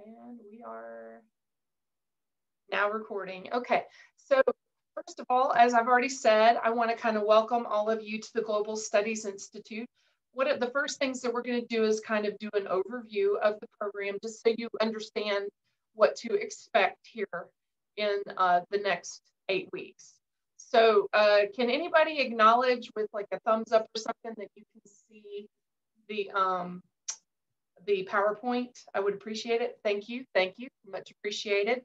And we are now recording. Okay, so first of all, as I've already said, I want to kind of welcome all of you to the Global Studies Institute. The first things that we're going to do is kind of do an overview of the program, just so you understand what to expect here in the next 8 weeks. So can anybody acknowledge with like a thumbs up or something that you can see the PowerPoint? I would appreciate it. Thank you, much appreciated.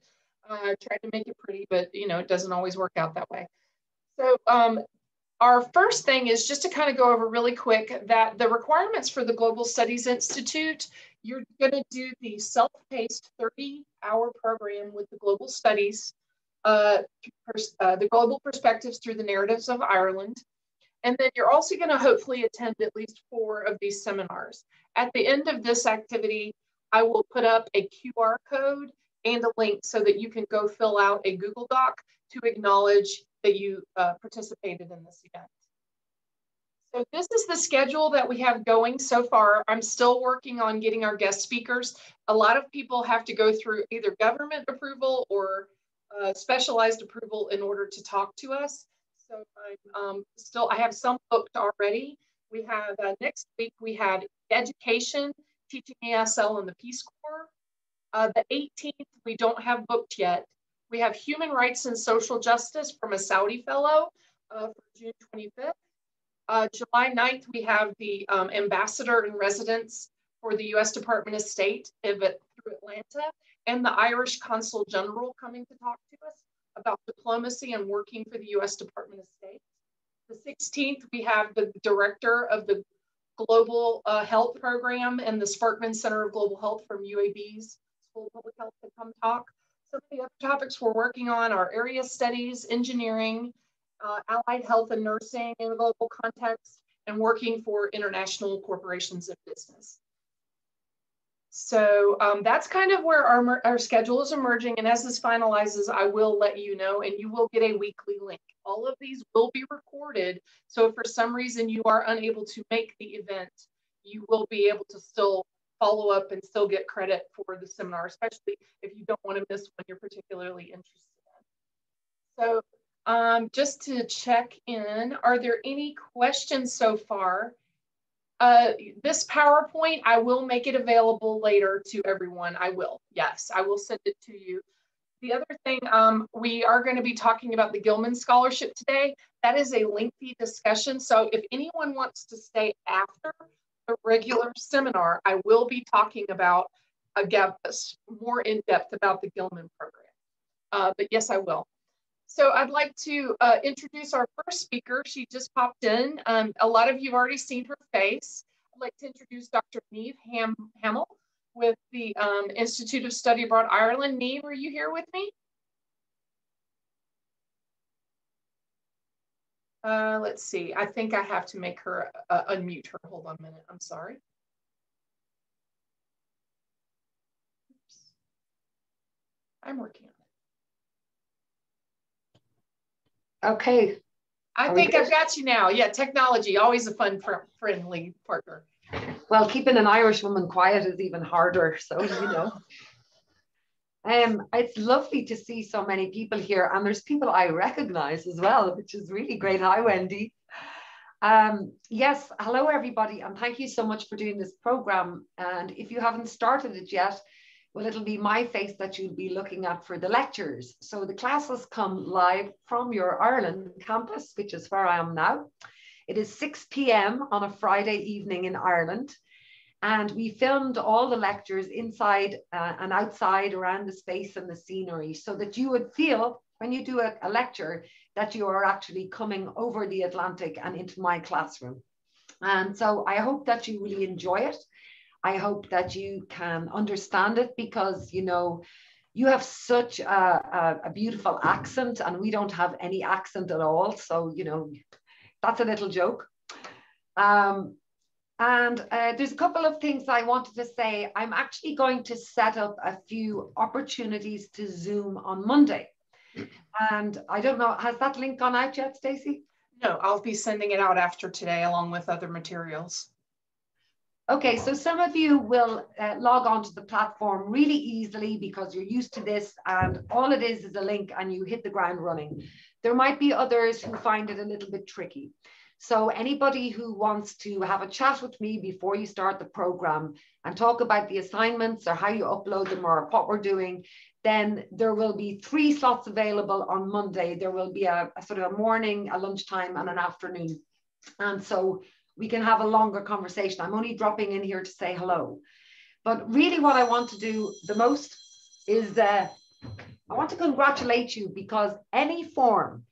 Tried to make it pretty, but you know, it doesn't always work out that way. So our first thing is just to kind of go over really quick that the requirements for the Global Studies Institute, you're going to do the self-paced 30-hour program with the Global Studies, the Global Perspectives through the Narratives of Ireland. And then you're also going to hopefully attend at least 4 of these seminars. At the end of this activity, I will put up a QR code and a link so that you can go fill out a Google Doc to acknowledge that you participated in this event. So this is the schedule that we have going so far. I'm still working on getting our guest speakers. A lot of people have to go through either government approval or specialized approval in order to talk to us. So I have some booked already. We have next week, we have education, teaching ESL and the Peace Corps. The 18th, we don't have booked yet. We have human rights and social justice from a Saudi fellow for June 25th. July 9th, we have the ambassador in residence for the U.S. Department of State through Atlanta, and the Irish Consul General coming to talk to us about diplomacy and working for the U.S. Department of State. The 16th, we have the director of the Global Health Program and the Sparkman Center of Global Health from UAB's School of Public Health to come talk. Some of the other topics we're working on are area studies, engineering, allied health and nursing in a global context, and working for international corporations and business. So that's kind of where our schedule is emerging. And as this finalizes, I will let you know, and you will get a weekly link. All of these will be recorded. So if for some reason you are unable to make the event, you will be able to still follow up and still get credit for the seminar, especially if you don't want to miss one you're particularly interested in. So just to check in, are there any questions so far? This PowerPoint, I will make it available later to everyone. I will, yes, I will send it to you. The other thing, we are going to be talking about the Gilman Scholarship today. That is a lengthy discussion. So if anyone wants to stay after the regular seminar, I will be talking about more in depth about the Gilman program. But yes, I will. So I'd like to introduce our first speaker. She just popped in. A lot of you have already seen her face. I'd like to introduce Dr. Niamh Hamill with the Institute of Study Abroad Ireland. Niamh, are you here with me? Let's see. I think I have to make her unmute her. Hold on a minute. I'm sorry. Oops. I'm working on it. Okay. I think I've got you now. Yeah, technology, always a fun, friendly partner. Well, keeping an Irish woman quiet is even harder. So, you know. It's lovely to see so many people here. And there's people I recognize as well, which is really great. Hi, Wendy. Yes, hello, everybody. And thank you so much for doing this program. And if you haven't started it yet, well, it'll be my face that you'll be looking at for the lectures. So the classes come live from your Ireland campus, which is where I am now. It is 6 p.m. on a Friday evening in Ireland. And we filmed all the lectures inside and outside around the space and the scenery so that you would feel when you do a lecture that you are actually coming over the Atlantic and into my classroom. And so I hope that you really enjoy it. I hope that you can understand it because, you know, you have such a beautiful accent and we don't have any accent at all. So, you know, that's a little joke. And there's a couple of things I wanted to say. I'm actually going to set up a few opportunities to Zoom on Monday. And I don't know, has that link gone out yet, Stacey? No, I'll be sending it out after today along with other materials. Okay, so some of you will log on to the platform really easily because you're used to this, and all it is a link and you hit the ground running. There might be others who find it a little bit tricky. So anybody who wants to have a chat with me before you start the program and talk about the assignments or how you upload them or what we're doing, then there will be 3 slots available on Monday. There will be a sort of a morning, a lunchtime, and an afternoon. And so we can have a longer conversation. I'm only dropping in here to say hello. But really what I want to do the most is I want to congratulate you, because any form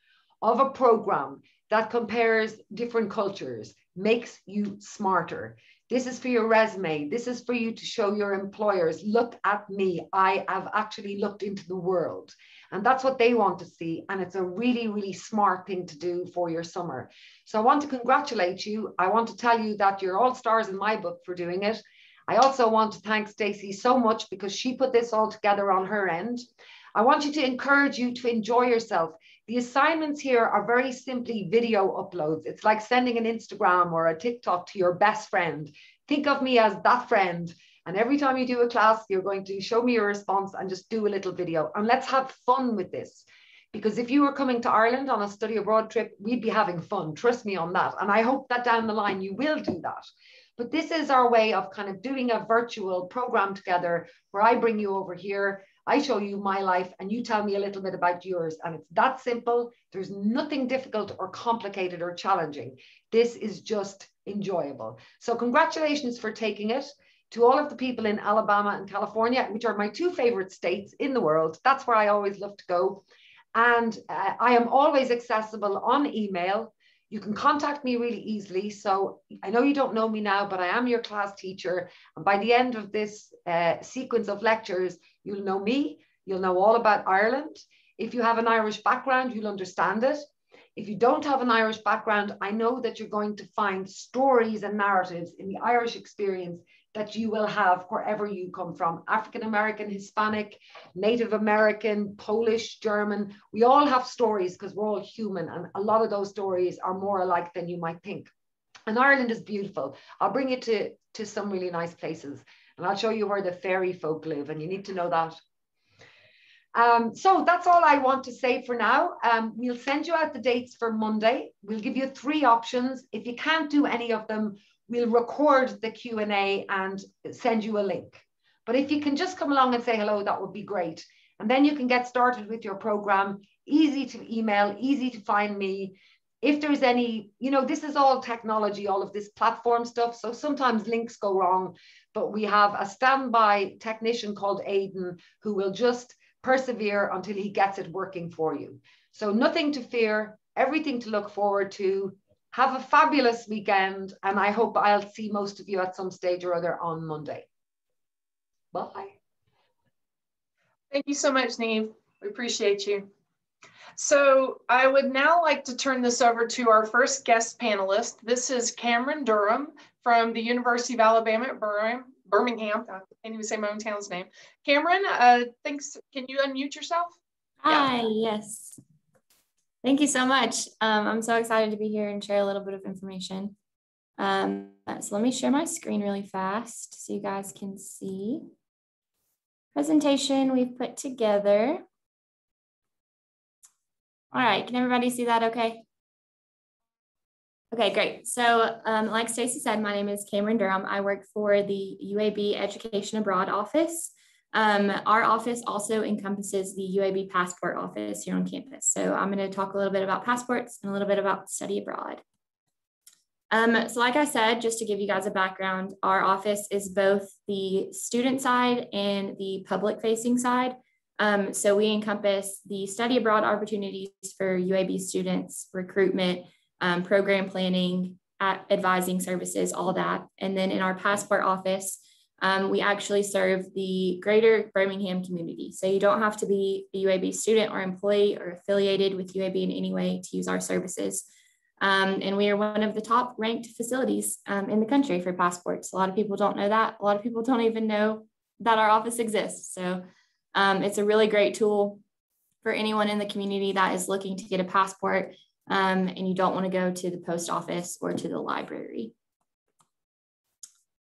of a program that compares different cultures makes you smarter. This is for your resume. This is for you to show your employers, look at me. I have actually looked into the world. And that's what they want to see. And it's a really, really smart thing to do for your summer. So I want to congratulate you. I want to tell you that you're all stars in my book for doing it. I also want to thank Stacey so much because she put this all together on her end. I want you to encourage you to enjoy yourself. The assignments here are very simply video uploads. It's like sending an Instagram or a TikTok to your best friend. Think of me as that friend. And every time you do a class, you're going to show me your response and just do a little video. And let's have fun with this. Because if you were coming to Ireland on a study abroad trip, we'd be having fun. Trust me on that. And I hope that down the line you will do that. But this is our way of kind of doing a virtual program together where I bring you over here. I show you my life and you tell me a little bit about yours. And it's that simple. There's nothing difficult or complicated or challenging. This is just enjoyable. So congratulations for taking it. To all of the people in Alabama and California, which are my 2 favorite states in the world. That's where I always love to go. And I am always accessible on email. You can contact me really easily. So I know you don't know me now, but I am your class teacher. And by the end of this sequence of lectures, you'll know me. You'll know all about Ireland. If you have an Irish background, you'll understand it. If you don't have an Irish background, I know that you're going to find stories and narratives in the Irish experience that you will have wherever you come from. African American, Hispanic, Native American, Polish, German. We all have stories because we're all human, and a lot of those stories are more alike than you might think. And Ireland is beautiful. I'll bring you to some really nice places, and I'll show you where the fairy folk live, and you need to know that. So that's all I want to say for now. We'll send you out the dates for Monday. We'll give you 3 options. If you can't do any of them, we'll record the Q&A and send you a link. But if you can just come along and say hello, that would be great. And then you can get started with your program. Easy to email, easy to find me. If there's any, this is all technology, all of this platform stuff. So sometimes links go wrong, but we have a standby technician called Aidan who will just persevere until he gets it working for you. So nothing to fear, everything to look forward to. Have a fabulous weekend, and I hope I'll see most of you at some stage or other on Monday. Bye. Thank you so much, Niamh. We appreciate you. So I would now like to turn this over to our first guest panelist. This is Cameron Durham from the University of Alabama at Birmingham. I can't even say my own town's name. Cameron, thanks. Can you unmute yourself? Hi, yes. Thank you so much. I'm so excited to be here and share a little bit of information. So let me share my screen really fast so you guys can see. Presentation we've put together. All right, can everybody see that okay? Okay, great. So like Stacey said, my name is Cameron Durham. I work for the UAB Education Abroad office. Our office also encompasses the UAB Passport office here on campus. So I'm going to talk a little bit about passports and a little bit about study abroad. So like I said, just to give you guys a background, our office is both the student side and the public facing side. So we encompass the study abroad opportunities for UAB students, recruitment, program planning, advising services, all that. And then in our passport office, we actually serve the greater Birmingham community. So you don't have to be a UAB student or employee or affiliated with UAB in any way to use our services. And we are one of the top ranked facilities in the country for passports. A lot of people don't know that. A lot of people don't even know that our office exists. So it's a really great tool for anyone in the community that is looking to get a passport and you don't want to go to the post office or to the library.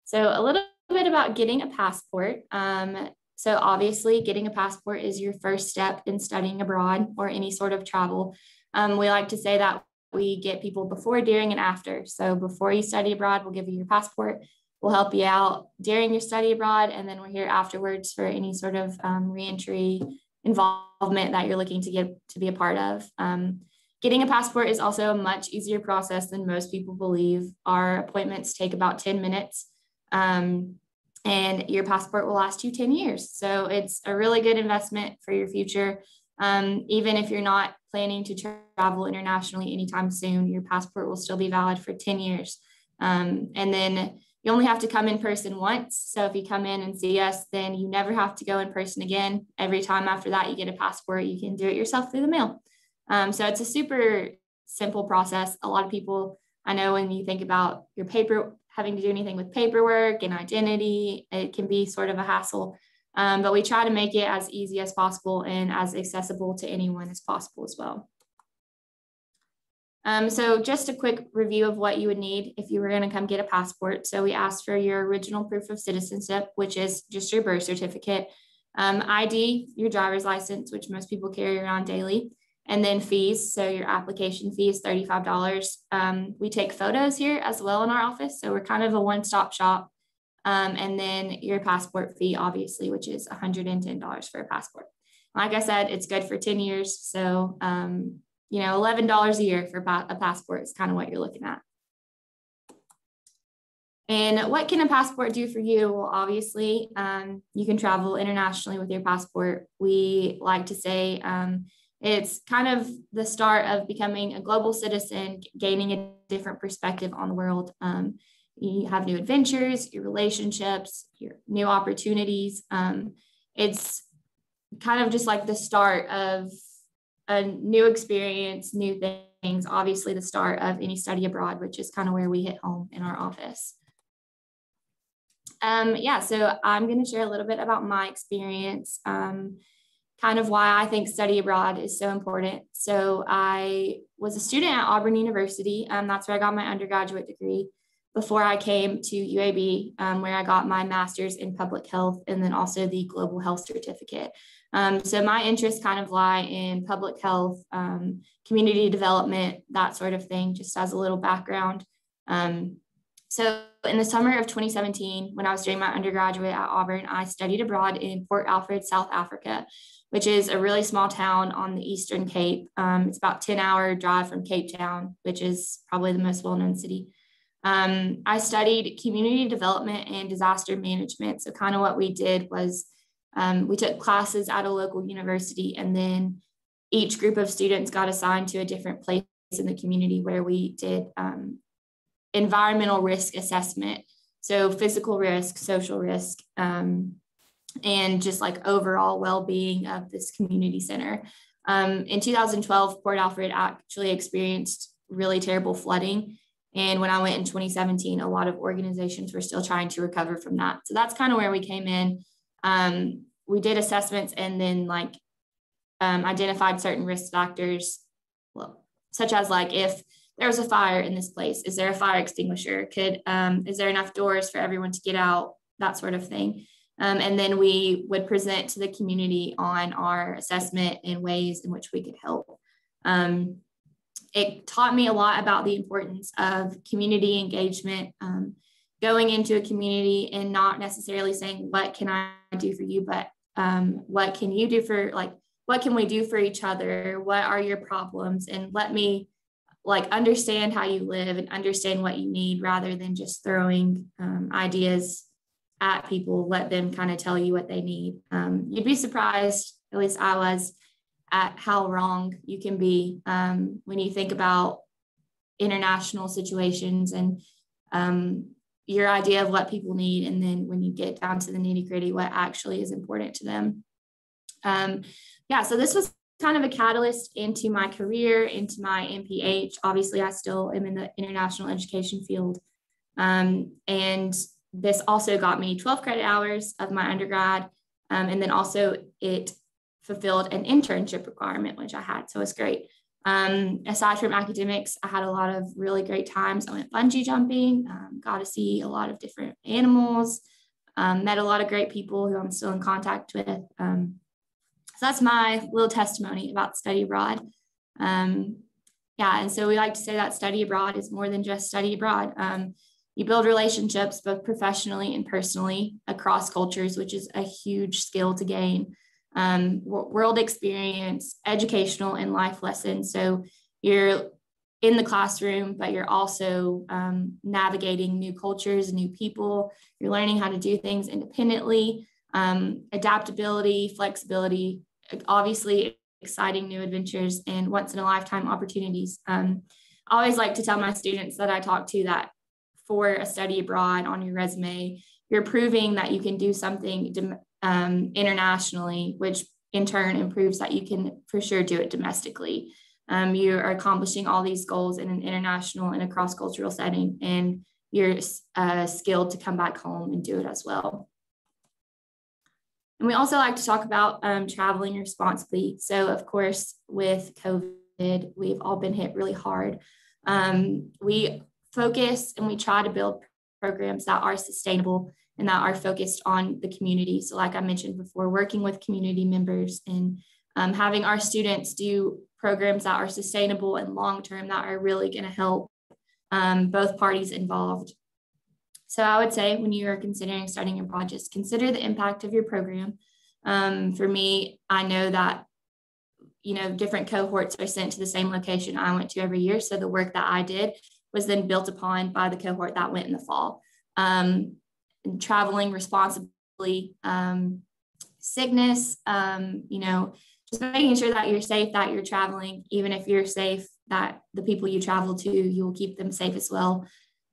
So a little bit about getting a passport. So obviously getting a passport is your first step in studying abroad or any sort of travel. We like to say that we get people before, during, and after. So before you study abroad, we'll give you your passport. We'll help you out during your study abroad, and then we're here afterwards for any sort of reentry involvement that you're looking to get to be a part of. Getting a passport is also a much easier process than most people believe. Our appointments take about 10 minutes, and your passport will last you 10 years. So it's a really good investment for your future. Even if you're not planning to travel internationally anytime soon, your passport will still be valid for 10 years. And then you only have to come in person once. So if you come in and see us, then you never have to go in person again. Every time after that, you get a passport, you can do it yourself through the mail. So it's a super simple process. A lot of people, I know when you think about your having to do anything with paperwork and identity, it can be sort of a hassle. But we try to make it as easy as possible and as accessible to anyone as possible as well. So just a quick review of what you would need if you were going to come get a passport. So we asked for your original proof of citizenship, which is just your birth certificate, ID, your driver's license, which most people carry around daily, and then fees. So your application fee is $35. We take photos here as well in our office. So we're kind of a one-stop shop. And then your passport fee, obviously, which is $110 for a passport. Like I said, it's good for 10 years. So, $11 a year for a passport is kind of what you're looking at. And what can a passport do for you? Well, obviously, you can travel internationally with your passport. We like to say it's kind of the start of becoming a global citizen, gaining a different perspective on the world. You have new adventures, your relationships, your new opportunities. It's kind of just like the start of a new experience, new things, obviously the start of any study abroad, which is kind of where we hit home in our office. So I'm going to share a little bit about my experience, kind of why I think study abroad is so important. So I was a student at Auburn University. That's where I got my undergraduate degree before I came to UAB, where I got my master's in public health and then also the global health certificate. So my interests kind of lie in public health, community development, that sort of thing, just as a little background. So in the summer of 2017, when I was doing my undergraduate at Auburn, I studied abroad in Port Alfred, South Africa, which is a really small town on the Eastern Cape. It's about a 10-hour drive from Cape Town, which is probably the most well-known city. I studied community development and disaster management. So kind of what we did was we took classes at a local university, and then each group of students got assigned to a different place in the community where we did environmental risk assessment. So physical risk, social risk, and just like overall well-being of this community center. In 2012, Port Alfred actually experienced really terrible flooding. And when I went in 2017, a lot of organizations were still trying to recover from that. So that's kind of where we came in. We did assessments and then identified certain risk factors, such as like if there was a fire in this place, is there a fire extinguisher? Is there enough doors for everyone to get out? That sort of thing. And then we would present to the community on our assessment and ways in which we could help. It taught me a lot about the importance of community engagement, going into a community and not necessarily saying, what can I do for you, but what can you do what can we do for each other? What are your problems? And let me understand how you live and understand what you need rather than just throwing ideas at people, let them kind of tell you what they need. You'd be surprised, at least I was, at how wrong you can be when you think about international situations and your idea of what people need. And then when you get down to the nitty gritty, what actually is important to them. So this was kind of a catalyst into my career, into my MPH. Obviously, I still am in the international education field. And this also got me 12 credit hours of my undergrad. And then also it fulfilled an internship requirement, which I had. So it's great. Aside from academics, I had a lot of really great times. I went bungee jumping, got to see a lot of different animals, met a lot of great people who I'm still in contact with. So that's my little testimony about study abroad. Yeah, and so we like to say that study abroad is more than just study abroad. You build relationships both professionally and personally across cultures, which is a huge skill to gain. World experience, educational and life lessons. So you're in the classroom, but you're also navigating new cultures, new people. You're learning how to do things independently, adaptability, flexibility, obviously exciting new adventures and once in a lifetime opportunities. I always like to tell my students that I talk to that for a study abroad on your resume, you're proving that you can do something internationally, which in turn improves that you can for sure do it domestically. You are accomplishing all these goals in an international and a cross-cultural setting, and you're skilled to come back home and do it as well. And we also like to talk about traveling responsibly. So of course, with COVID, we've all been hit really hard. We focus and we try to build programs that are sustainable and that are focused on the community. So like I mentioned before, working with community members and having our students do programs that are sustainable and long-term that are really going to help both parties involved. So I would say when you are considering starting abroad, just consider the impact of your program. For me, I know that, different cohorts are sent to the same location I went to every year. So the work that I did was then built upon by the cohort that went in the fall. Traveling responsibly, sickness, just making sure that you're safe, that you're traveling, even if you're safe, that the people you travel to, you will keep them safe as well.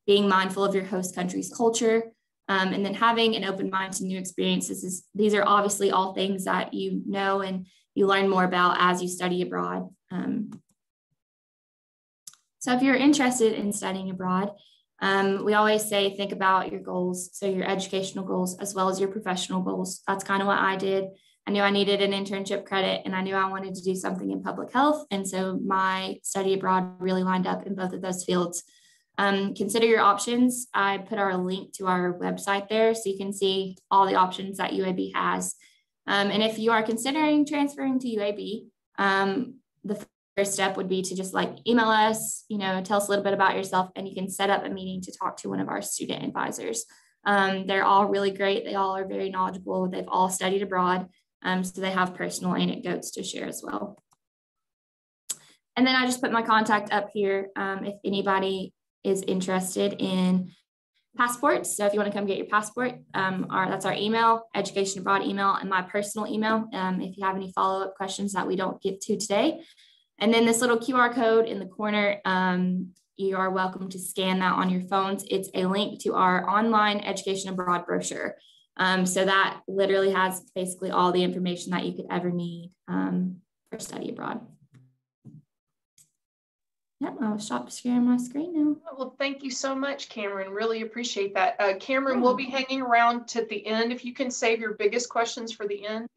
Being mindful of your host country's culture, and then having an open mind to new experiences. These are obviously all things that you know and you learn more about as you study abroad. So if you're interested in studying abroad, we always say think about your goals, so your educational goals as well as your professional goals. That's kind of what I did. I knew I needed an internship credit and I knew I wanted to do something in public health. And so my study abroad really lined up in both of those fields. Consider your options. I put our link to our website there so you can see all the options that UAB has. And if you are considering transferring to UAB, the first step would be to just email us, tell us a little bit about yourself, and you can set up a meeting to talk to one of our student advisors. They're all really great. They all are very knowledgeable. They've all studied abroad. So they have personal anecdotes to share as well. And then I just put my contact up here if anybody is interested in passports. So if you want to come get your passport, that's our email, Education Abroad email, and my personal email if you have any follow-up questions that we don't get to today. And then this little QR code in the corner, you are welcome to scan that on your phones. It's a link to our online Education Abroad brochure. So that literally has basically all the information that you could ever need for study abroad. Yep, I'll stop sharing my screen now. Well, thank you so much, Cameron. Really appreciate that. Cameron will be hanging around to the end. If you can save your biggest questions for the end,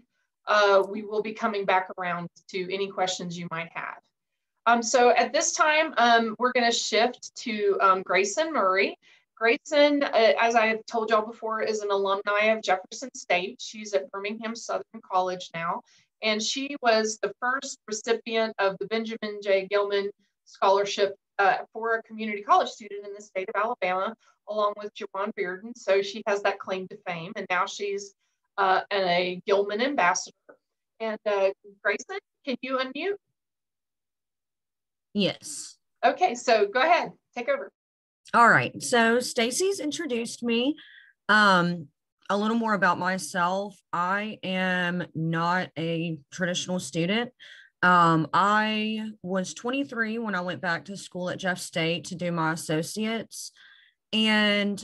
we will be coming back around to any questions you might have. So at this time, we're going to shift to Grayson Murray. Grayson, as I have told y'all before, is an alumni of Jefferson State. She's at Birmingham Southern College now, and she was the first recipient of the Benjamin J. Gilman Scholarship for a community college student in the state of Alabama, along with Jawan Bearden. So she has that claim to fame, and now she's a Gilman ambassador. And Grayson, can you unmute? Yes. Okay, so go ahead, take over. All right. So Stacy's introduced me. A little more about myself. I am not a traditional student. I was 23 when I went back to school at Jeff State to do my associates. And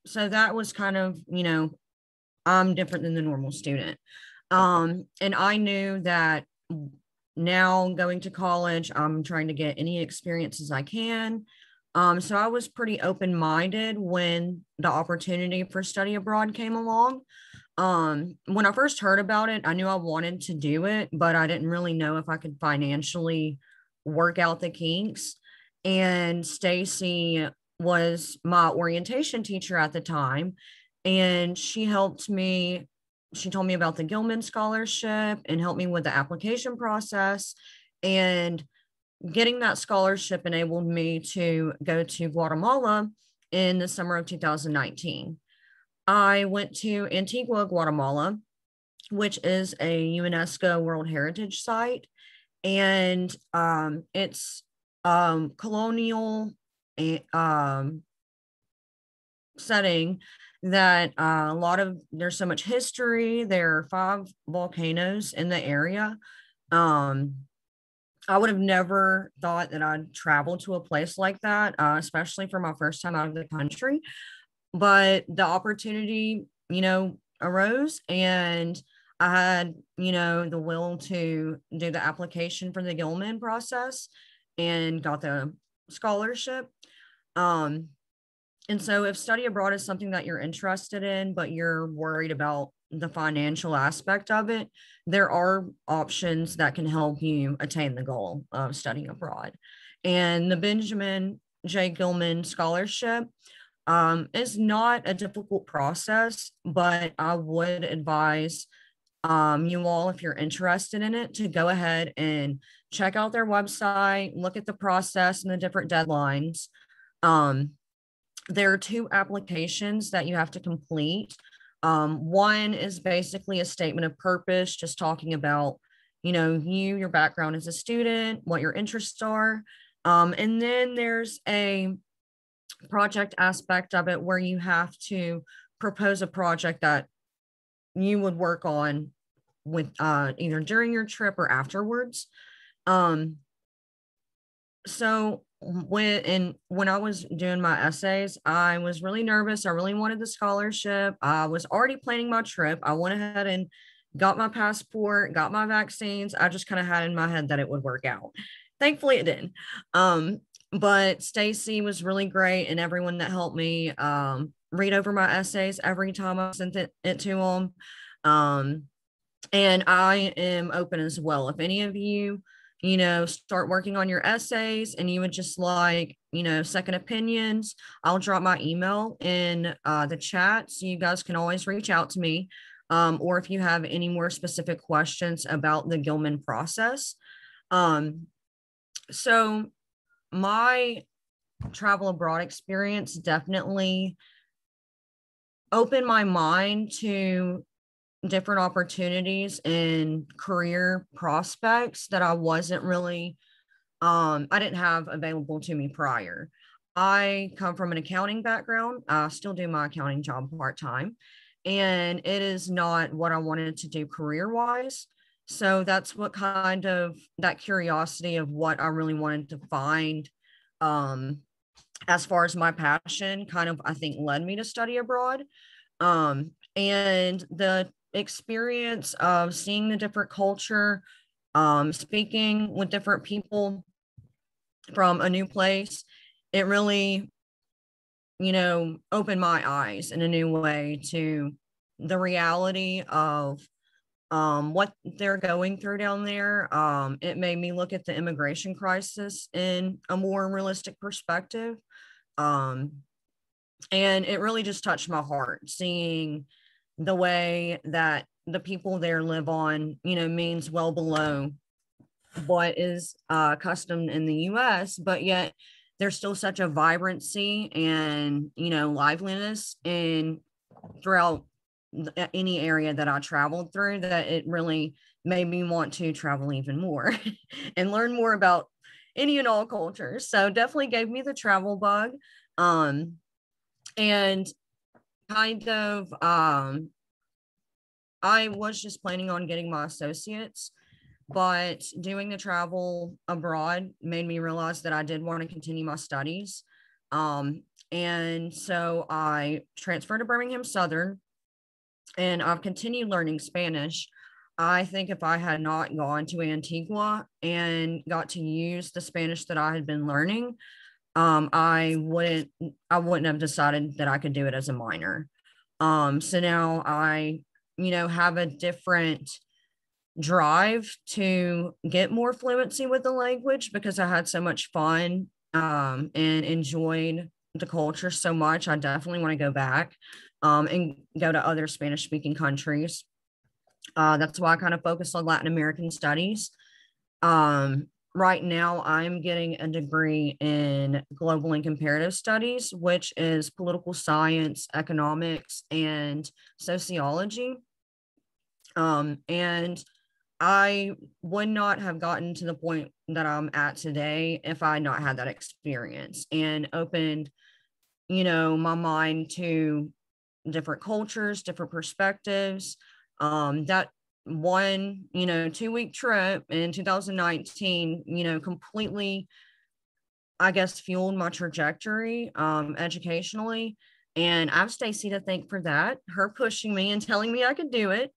so that was kind of, I'm different than the normal student. And I knew that now going to college, I'm trying to get any experiences I can. So I was pretty open-minded when the opportunity for study abroad came along. When I first heard about it, I knew I wanted to do it, but I didn't really know if I could financially work out the kinks. And Stacy was my orientation teacher at the time, and she helped me. She told me about the Gilman Scholarship and helped me with the application process. And getting that scholarship enabled me to go to Guatemala in the summer of 2019. I went to Antigua, Guatemala, which is a UNESCO World Heritage Site. And it's colonial setting that there's so much history. There are 5 volcanoes in the area. I would have never thought that I'd travel to a place like that, especially for my first time out of the country. But the opportunity, arose, and I had, the will to do the application for the Gilman process and got the scholarship. And so if study abroad is something that you're interested in, but you're worried about the financial aspect of it, there are options that can help you attain the goal of studying abroad. And the Benjamin J. Gilman Scholarship is not a difficult process, but I would advise you all, if you're interested in it, to go ahead and check out their website, look at the process and the different deadlines. There are 2 applications that you have to complete. One is basically a statement of purpose, just talking about, your background as a student, what your interests are. And then there's a project aspect of it where you have to propose a project that you would work on with either during your trip or afterwards. So when I was doing my essays, I was really nervous. I really wanted the scholarship. I was already planning my trip. I went ahead and got my passport, got my vaccines. I just kind of had in my head that it would work out. Thankfully it didn't. But Stacy was really great, and everyone that helped me read over my essays every time I sent it to them. And I am open as well. If any of you, start working on your essays and you would just like, second opinions, I'll drop my email in the chat. So you guys can always reach out to me. Or if you have any more specific questions about the Gilman process. So my travel abroad experience definitely opened my mind to different opportunities and career prospects that I wasn't really, I didn't have available to me prior. I come from an accounting background. I still do my accounting job part-time, and it is not what I wanted to do career-wise. So that's what kind of that curiosity of what I really wanted to find as far as my passion kind of, I think, led me to study abroad. And the experience of seeing the different culture, speaking with different people from a new place, it really, opened my eyes in a new way to the reality of what they're going through down there. It made me look at the immigration crisis in a more realistic perspective. And it really just touched my heart, seeing the way that the people there live on, means well below what is custom in the US, but yet there's still such a vibrancy and, liveliness throughout any area that I traveled through, that it really made me want to travel even more and learn more about any and all cultures. So definitely gave me the travel bug. And kind of, I was just planning on getting my associates, but doing the travel abroad made me realize that I did want to continue my studies. And so I transferred to Birmingham Southern, and I've continued learning Spanish. I think if I had not gone to Antigua and got to use the Spanish that I had been learning, I wouldn't have decided that I could do it as a minor. So now I, have a different drive to get more fluency with the language because I had so much fun and enjoyed the culture so much. I definitely want to go back and go to other Spanish speaking countries. That's why I kind of focus on Latin American studies. Right now, I'm getting a degree in global and comparative studies, which is political science, economics, and sociology. And I would not have gotten to the point that I'm at today if I had not had that experience and opened, my mind to different cultures, different perspectives. That one, 2-week trip in 2019, completely, I guess, fueled my trajectory educationally. And I have Stacy to thank for that, her pushing me and telling me I could do it.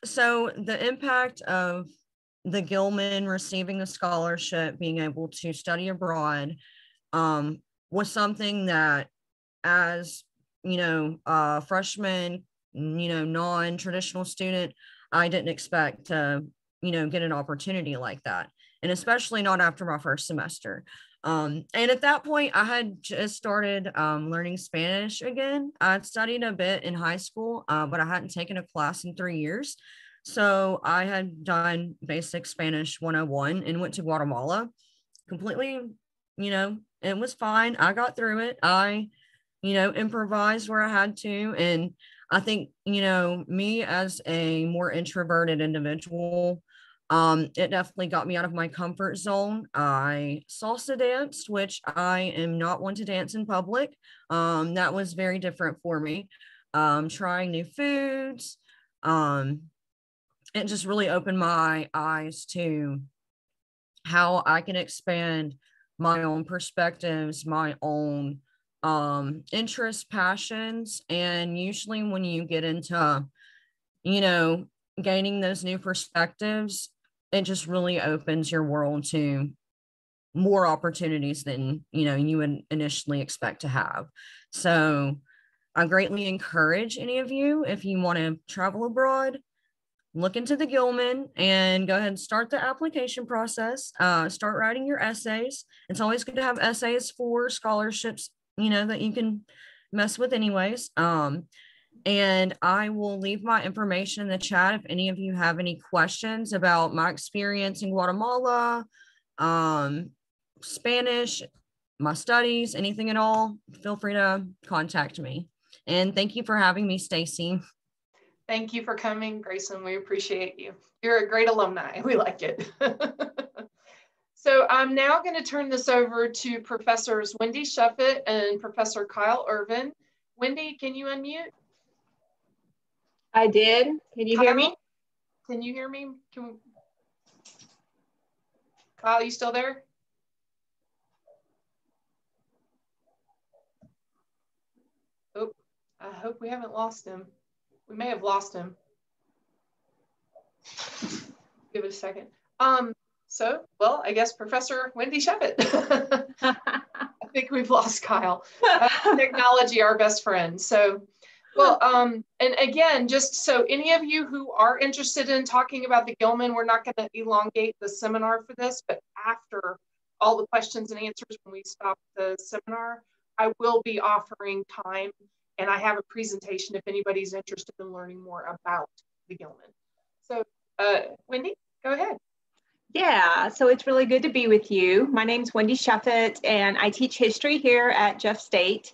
So the impact of the Gilman receiving the scholarship, being able to study abroad, was something that as, a freshman, non-traditional student, I didn't expect to, get an opportunity like that. And especially not after my first semester. And at that point, I had just started learning Spanish again. I'd studied a bit in high school, but I hadn't taken a class in 3 years. So I had done basic Spanish 101 and went to Guatemala completely, it was fine. I got through it. I, improvised where I had to. And I think, me as a more introverted individual, it definitely got me out of my comfort zone. I salsa danced, which I am not one to dance in public. That was very different for me. Trying new foods. It just really opened my eyes to how I can expand my own perspectives, my own interests, passions. And usually when you get into, gaining those new perspectives, it just really opens your world to more opportunities than, you would initially expect to have. So I greatly encourage any of you, if you want to travel abroad, look into the Gilman and go ahead and start the application process. Start writing your essays. It's always good to have essays for scholarships, that you can mess with anyways. And I will leave my information in the chat if any of you have any questions about my experience in Guatemala, Spanish, my studies, anything at all. Feel free to contact me. And thank you for having me, Stacy. Thank you for coming, Grayson. We appreciate you. You're a great alumni. We like it. So I'm now going to turn this over to Professors Wendy Shuffett and Professor Kyle Irvin. Wendy, can you unmute? I did. Can you hear me? Can you hear me? Kyle, you still there? Oh, I hope we haven't lost him. We may have lost him. Give it a second. Well, I guess Professor Wendy Shuffett. I think we've lost Kyle. Technology, our best friend. So, well, and again, just so any of you who are interested in talking about the Gilman, we're not going to elongate the seminar for this, but after all the questions and answers, when we stop the seminar, I will be offering time, and I have a presentation if anybody's interested in learning more about the Gilman. So, Wendy, go ahead. Yeah, so it's really good to be with you. My name's Wendy Shuffett, and I teach history here at Jeff State.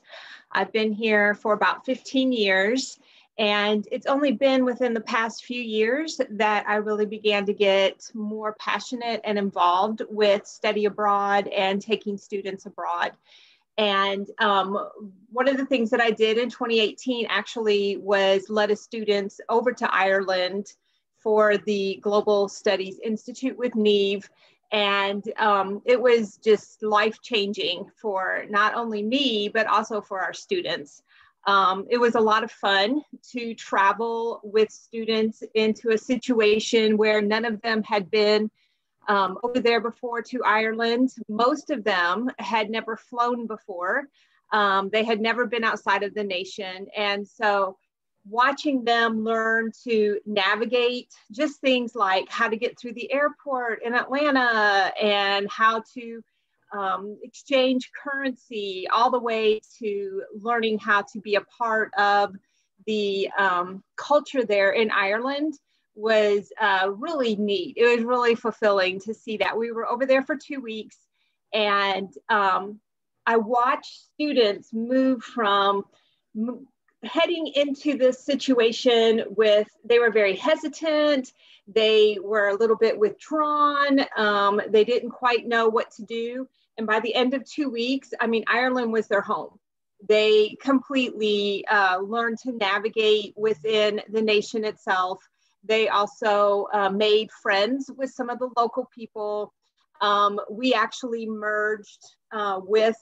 I've been here for about 15 years, and it's only been within the past few years that I really began to get more passionate and involved with study abroad and taking students abroad. And one of the things that I did in 2018 actually was led a student over to Ireland for the Global Studies Institute with Neve. And it was just life-changing for not only me, but also for our students. It was a lot of fun to travel with students into a situation where none of them had been over there before to Ireland. Most of them had never flown before. They had never been outside of the nation. And so watching them learn to navigate just things like how to get through the airport in Atlanta and how to exchange currency, all the way to learning how to be a part of the culture there in Ireland was really neat. It was really fulfilling to see that. We were over there for 2 weeks, and I watched students move from heading into this situation with, they were very hesitant, they were a little bit withdrawn, they didn't quite know what to do. And by the end of 2 weeks, I mean, Ireland was their home. They completely learned to navigate within the nation itself. They also made friends with some of the local people. We actually merged with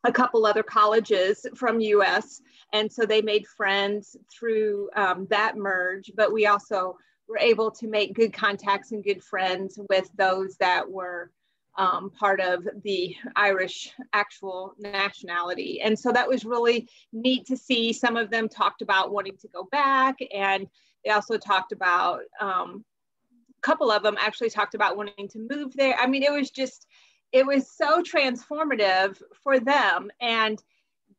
a couple other colleges from US. And so they made friends through that merge, but we also were able to make good contacts and good friends with those that were part of the Irish actual nationality. And so that was really neat to see. Some of them talked about wanting to go back, and they also talked about, a couple of them actually talked about wanting to move there. I mean, it was so transformative for them. And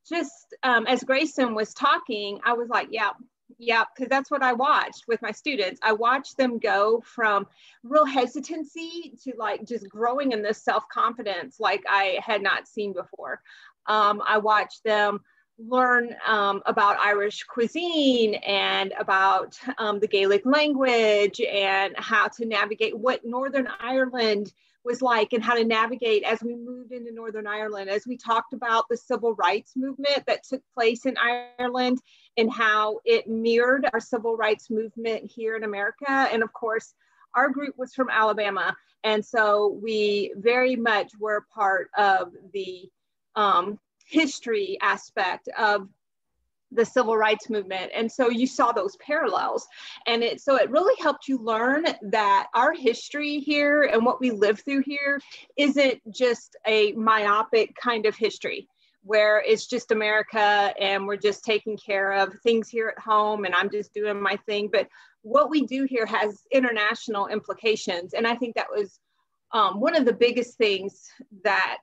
just as Grayson was talking, I was like, yeah, because that's what I watched with my students. I watched them go from real hesitancy to like just growing in this self-confidence like I had not seen before. I watched them learn about Irish cuisine and about the Gaelic language and how to navigate what Northern Ireland was like and how to navigate as we moved into Northern Ireland, as we talked about the civil rights movement that took place in Ireland and how it mirrored our civil rights movement here in America. And of course, our group was from Alabama. And so we very much were part of the history aspect of the civil rights movement. And so you saw those parallels. And so it really helped you learn that our history here and what we live through here isn't just a myopic kind of history where it's just America and we're just taking care of things here at home and I'm just doing my thing. But what we do here has international implications. And I think that was one of the biggest things that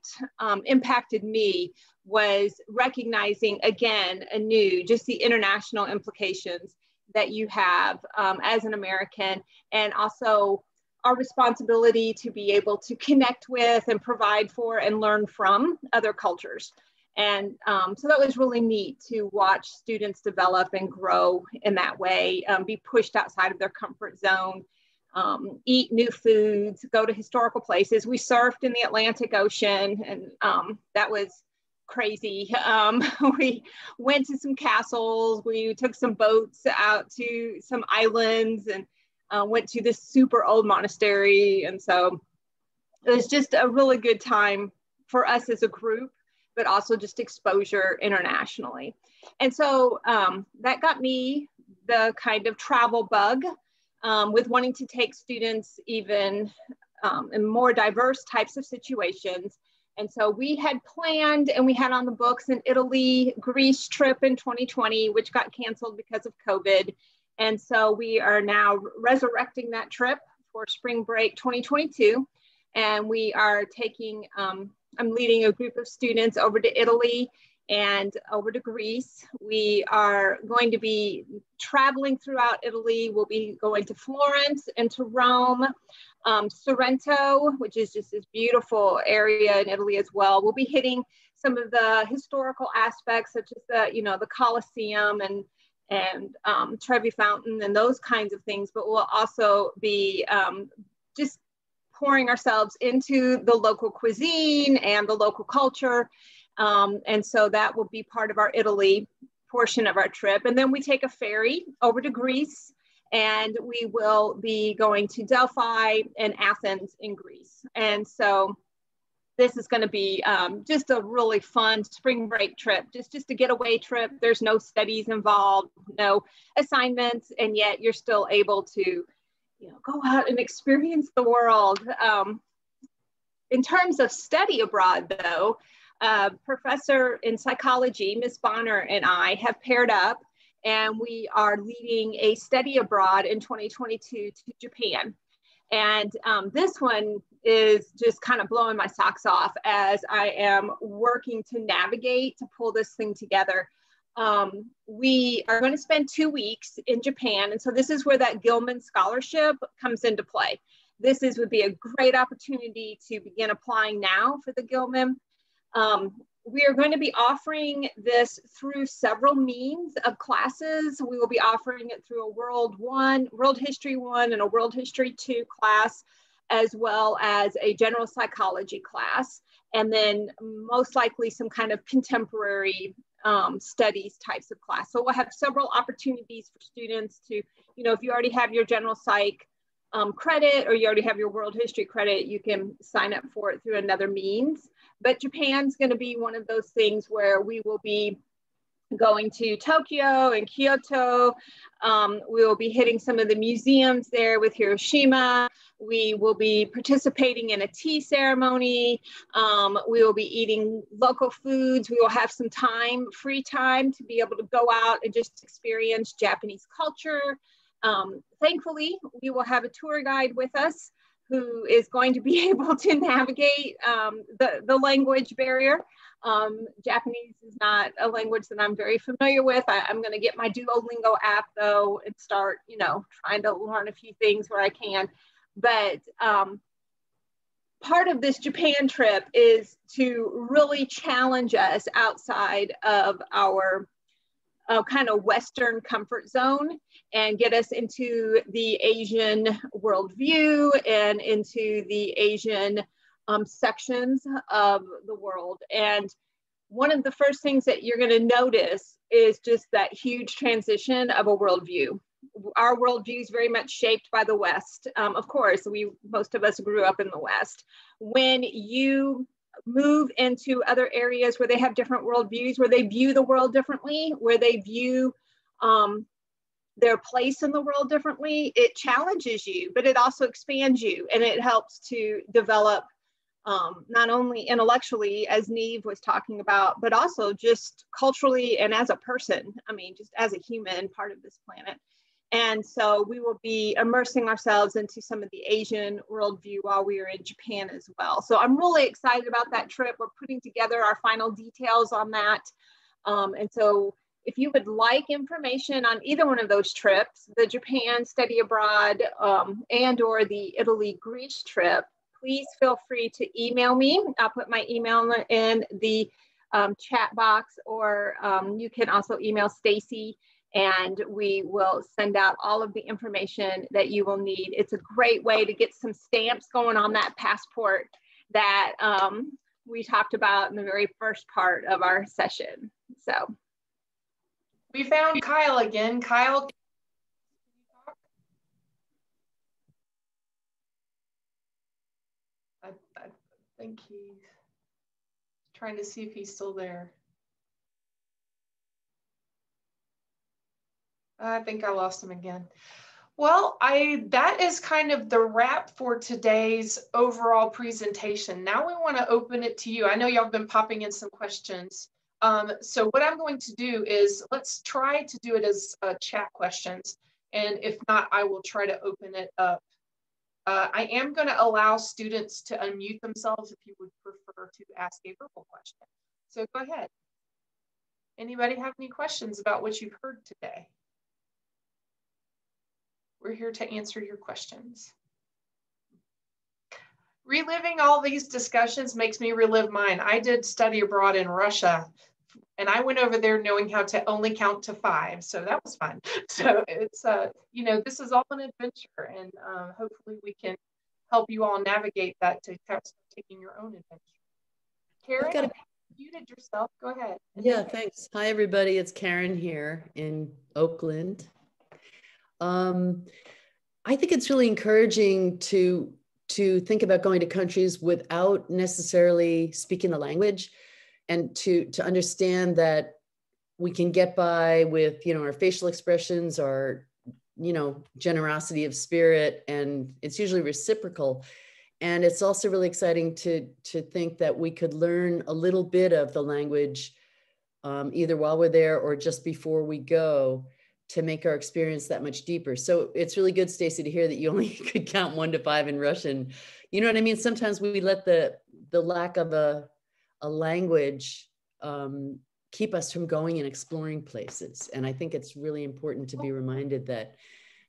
impacted me was recognizing again anew just the international implications that you have as an American, and also our responsibility to be able to connect with and provide for and learn from other cultures. And so that was really neat to watch students develop and grow in that way, be pushed outside of their comfort zone, eat new foods, go to historical places. We surfed in the Atlantic Ocean, and that was crazy. We went to some castles, we took some boats out to some islands, and went to this super old monastery. And so it was just a really good time for us as a group, but also just exposure internationally. And so that got me the kind of travel bug with wanting to take students even in more diverse types of situations. And so we had planned and we had on the books an Italy, Greece trip in 2020, which got canceled because of COVID. And so we are now resurrecting that trip for spring break 2022. And we are taking, I'm leading a group of students over to Italy and over to Greece. We are going to be traveling throughout Italy. We'll be going to Florence and to Rome, Sorrento, which is just this beautiful area in Italy as well. We'll be hitting some of the historical aspects, such as the Colosseum and Trevi Fountain and those kinds of things, but we'll also be just pouring ourselves into the local cuisine and the local culture. And so that will be part of our Italy portion of our trip. And then we take a ferry over to Greece, and we will be going to Delphi and Athens in Greece. And so this is going to be just a really fun spring break trip, just a getaway trip. There's no studies involved, no assignments, and yet you're still able to go out and experience the world. In terms of study abroad, though, professor in psychology, Ms. Bonner, and I have paired up, and we are leading a study abroad in 2022 to Japan. And this one is just kind of blowing my socks off as I am working to navigate to pull this thing together. We are going to spend 2 weeks in Japan. And so this is where that Gilman Scholarship comes into play. This would be a great opportunity to begin applying now for the Gilman. We are going to be offering this through several means of classes. We will be offering it through a World History 1 and a World History 2 class, as well as a general psychology class, and then most likely some kind of contemporary studies types of class. So we'll have several opportunities for students to, you know, if you already have your general psych credit or you already have your world history credit, you can sign up for it through another means. But Japan's going to be one of those things where we will be going to Tokyo and Kyoto. We will be hitting some of the museums there with Hiroshima. We will be participating in a tea ceremony. We will be eating local foods. We will have some time, free time, to be able to go out and just experience Japanese culture. Thankfully, we will have a tour guide with us who is going to be able to navigate the language barrier. Japanese is not a language that I'm very familiar with. I'm going to get my Duolingo app though and start, you know, trying to learn a few things where I can. But part of this Japan trip is to really challenge us outside of our kind of Western comfort zone and get us into the Asian worldview and into the Asian sections of the world. And one of the first things that you're going to notice is just that huge transition of a worldview. Our worldview is very much shaped by the West. Of course, most of us grew up in the West. When you move into other areas where they have different worldviews, where they view the world differently, where they view their place in the world differently, it challenges you, but it also expands you, and it helps to develop not only intellectually, as Neve was talking about, but also just culturally and as a person. I mean, just as a human part of this planet. And so we will be immersing ourselves into some of the Asian worldview while we are in Japan as well. So I'm really excited about that trip. We're putting together our final details on that. And so if you would like information on either one of those trips, the Japan study abroad and or the Italy-Greece trip, please feel free to email me. I'll put my email in the chat box, or you can also email Stacy, and we will send out all of the information that you will need. It's a great way to get some stamps going on that passport that we talked about in the very first part of our session. So we found Kyle again. Kyle. I think he's trying to see if he's still there. I think I lost him again. Well, that is kind of the wrap for today's overall presentation. Now we want to open it to you. I know y'all have been popping in some questions. So what I'm going to do is let's try to do it as chat questions. And if not, I will try to open it up. I am going to allow students to unmute themselves if you would prefer to ask a verbal question. So go ahead. Anybody have any questions about what you've heard today? We're here to answer your questions. Reliving all these discussions makes me relive mine. I did study abroad in Russia, and I went over there knowing how to only count to 5. So that was fun. So it's, you know, this is all an adventure, and hopefully we can help you all navigate that to start taking your own adventure. Karen, you muted yourself. Go ahead. Yeah, thanks. Hi, everybody. It's Karen here in Oakland. I think it's really encouraging to think about going to countries without necessarily speaking the language, and to understand that we can get by with, you know, our facial expressions, our, you know, generosity of spirit, and it's usually reciprocal. And it's also really exciting to think that we could learn a little bit of the language either while we're there or just before we go. to make our experience that much deeper. So it's really good, Stacy, to hear that you only could count 1 to 5 in Russian. You know what I mean? Sometimes we let the lack of a language keep us from going and exploring places. And I think it's really important to be reminded that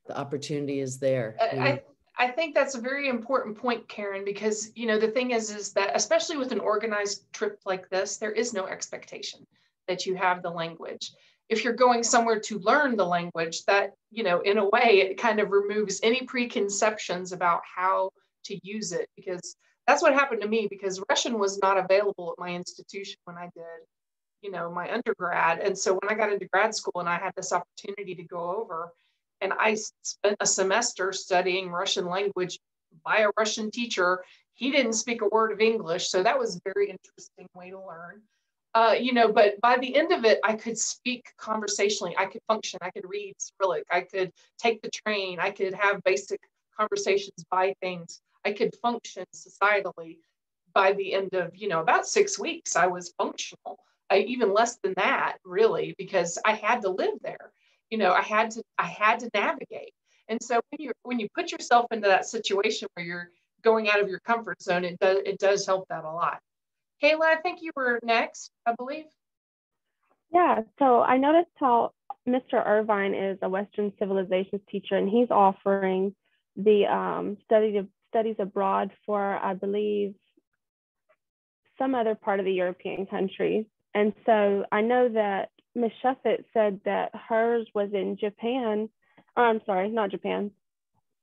the opportunity is there. I think that's a very important point, Karen, because, you know, the thing is that especially with an organized trip like this, there is no expectation that you have the language. If you're going somewhere to learn the language, that, you know, in a way, it kind of removes any preconceptions about how to use it, because that's what happened to me, because Russian was not available at my institution when I did, you know, my undergrad. And so when I got into grad school and I had this opportunity to go over, and I spent a semester studying Russian language by a Russian teacher. He didn't speak a word of English, so that was a very interesting way to learn. You know, but by the end of it, I could speak conversationally. I could function. I could read Cyrillic. I could take the train. I could have basic conversations, buy things. I could function societally. By the end of, you know, about 6 weeks, I was functional. Even less than that, really, because I had to live there. You know, I had to navigate. And so when you put yourself into that situation where you're going out of your comfort zone, it does help that a lot. Kayla, I think you were next, I believe. Yeah, so I noticed how Mr. Irvine is a Western civilizations teacher, and he's offering the studies abroad for, I believe, some other part of the European countries. And so I know that Ms. Shuffett said that hers was in Japan. Oh, I'm sorry, not Japan.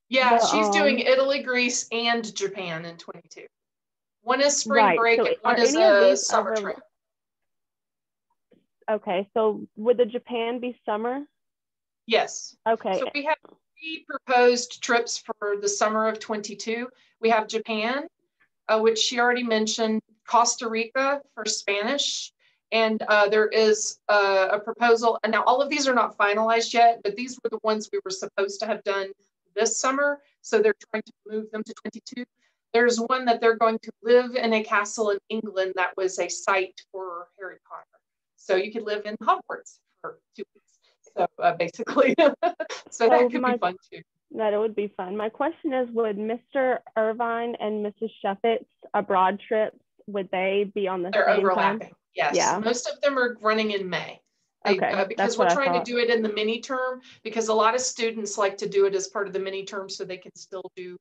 Yeah, she's doing Italy, Greece, and Japan in 22. One is spring break and one is a summer trip. Okay, so would the Japan be summer? Yes. Okay. So we have 3 proposed trips for the summer of 22. We have Japan, which she already mentioned, Costa Rica for Spanish, and there is a proposal. And now all of these are not finalized yet, but these were the ones we were supposed to have done this summer. So they're trying to move them to 22. There's one that they're going to live in a castle in England that was a site for Harry Potter. So you could live in Hogwarts for 2 weeks. So basically, so that could be fun too. That it would be fun. My question is, would Mr. Irvine and Mrs. Shuffett's abroad trips, would they be on the They're same overlapping. time? Yes. Yeah. Most of them are running in May. Because we're trying to do it in the mini term, because a lot of students like to do it as part of the mini term so they can still do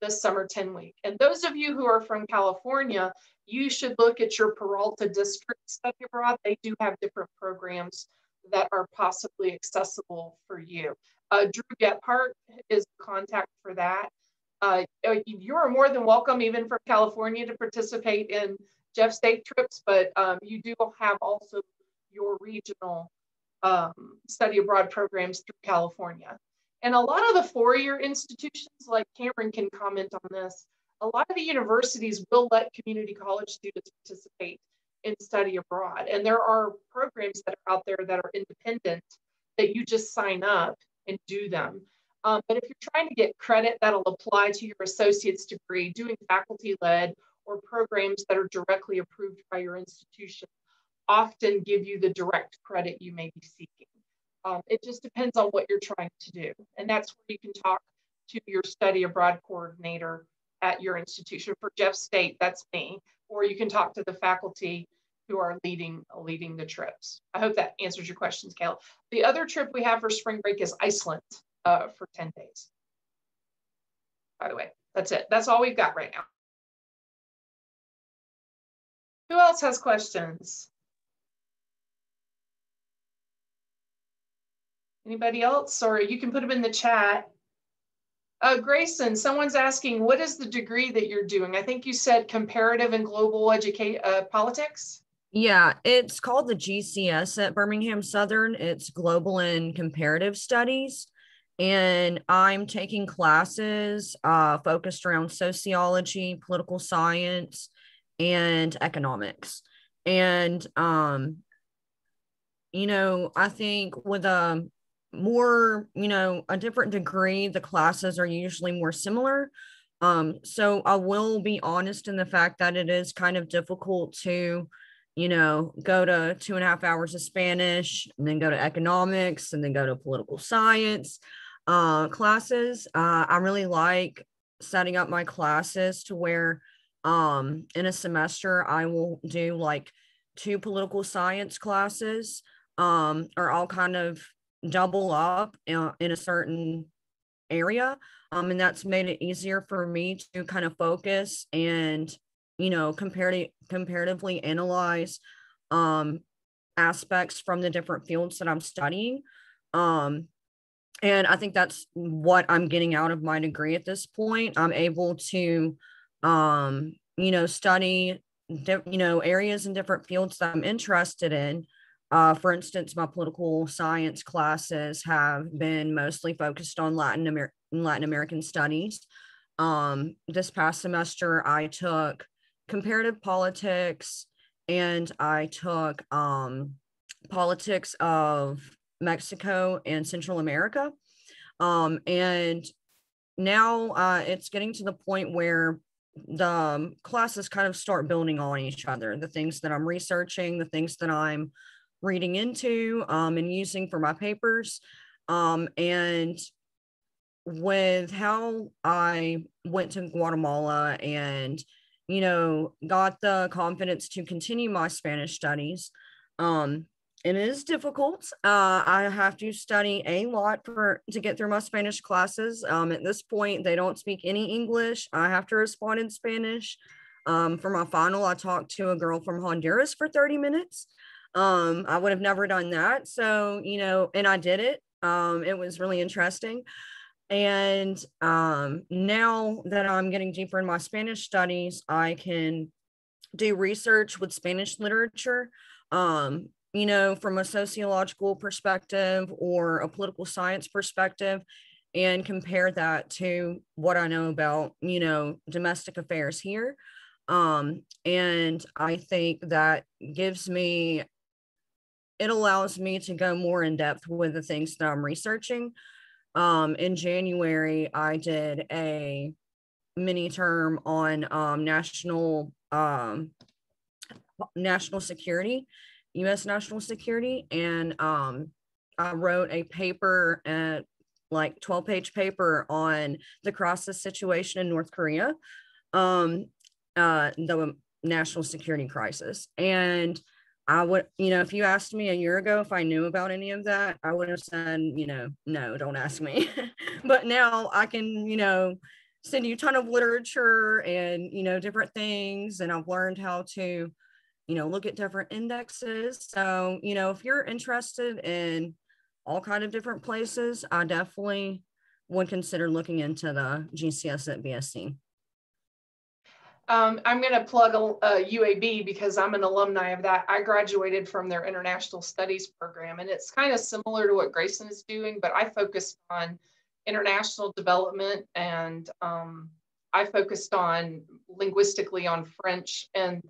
the summer 10-week. And those of you who are from California, you should look at your Peralta district study abroad. They do have different programs that are possibly accessible for you. Drew Gephardt is the contact for that. You are more than welcome, even from California, to participate in Jeff State trips, but you do have also your regional study abroad programs through California. And a lot of the four-year institutions, like Cameron can comment on this, a lot of the universities will let community college students participate in study abroad. And there are programs that are out there that are independent that you just sign up and do them. But if you're trying to get credit that'll apply to your associate's degree, doing faculty-led or programs that are directly approved by your institution often give you the direct credit you may be seeking. It just depends on what you're trying to do. And that's where you can talk to your study abroad coordinator at your institution. For Jeff State, that's me. Or you can talk to the faculty who are leading the trips. I hope that answers your questions, Kayla. The other trip we have for spring break is Iceland for 10 days. By the way, that's it. That's all we've got right now. Who else has questions? Anybody else? Or you can put them in the chat. Grayson, someone's asking, what is the degree that you're doing? I think you said comparative and global politics. Yeah, it's called the GCS at Birmingham Southern. It's Global and Comparative Studies. And I'm taking classes focused around sociology, political science, and economics. And, you know, I think with more, you know, a different degree, the classes are usually more similar. So I will be honest in the fact that it is kind of difficult to, you know, go to 2.5 hours of Spanish and then go to economics and then go to political science classes. I really like setting up my classes to where in a semester I will do like 2 political science classes, or I'll kind of double up in a certain area. And that's made it easier for me to kind of focus and, you know, comparatively analyze aspects from the different fields that I'm studying. And I think that's what I'm getting out of my degree at this point. I'm able to, you know, study, you know, areas in different fields that I'm interested in. For instance, my political science classes have been mostly focused on Latin American studies. This past semester, I took comparative politics and I took politics of Mexico and Central America. And now it's getting to the point where the classes kind of start building on each other. The things that I'm researching, the things that I'm reading into and using for my papers. And with how I went to Guatemala and, you know, got the confidence to continue my Spanish studies, it is difficult. I have to study a lot to get through my Spanish classes. At this point, they don't speak any English. I have to respond in Spanish. For my final, I talked to a girl from Honduras for 30 minutes. I would have never done that. So, you know, and I did it. It was really interesting. And now that I'm getting deeper in my Spanish studies, I can do research with Spanish literature, you know, from a sociological perspective or a political science perspective, and compare that to what I know about, you know, domestic affairs here. And I think that it allows me to go more in depth with the things that I'm researching. In January, I did a mini term on national security, U.S. national security, and I wrote a paper, like 12-page paper on the crisis situation in North Korea, the national security crisis. And I would, you know, if you asked me a year ago if I knew about any of that, I would have said, you know, no, don't ask me. But now I can, you know, send you a ton of literature and, you know, different things. And I've learned how to, you know, look at different indexes. So, you know, if you're interested in all kind of different places, I definitely would consider looking into the GCS at BSC. I'm going to plug UAB because I'm an alumni of that. I graduated from their international studies program, and it's kind of similar to what Grayson is doing, but I focused on international development, and I focused on linguistically on French, and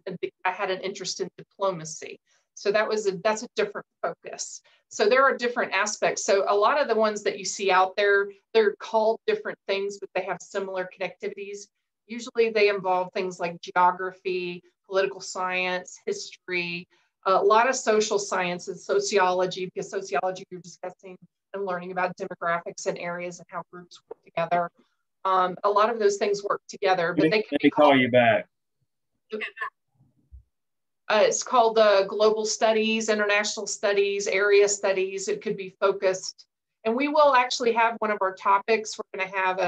I had an interest in diplomacy. So that's a different focus. So there are different aspects. So a lot of the ones that you see out there, they're called different things, but they have similar connectivities. Usually they involve things like geography, political science, history, a lot of social sciences, sociology, because sociology you're discussing and learning about demographics and areas and how groups work together. A lot of those things work together, but they can call you back. It's called global studies, international studies, area studies. It could be focused. And we will actually have one of our topics. We're going to have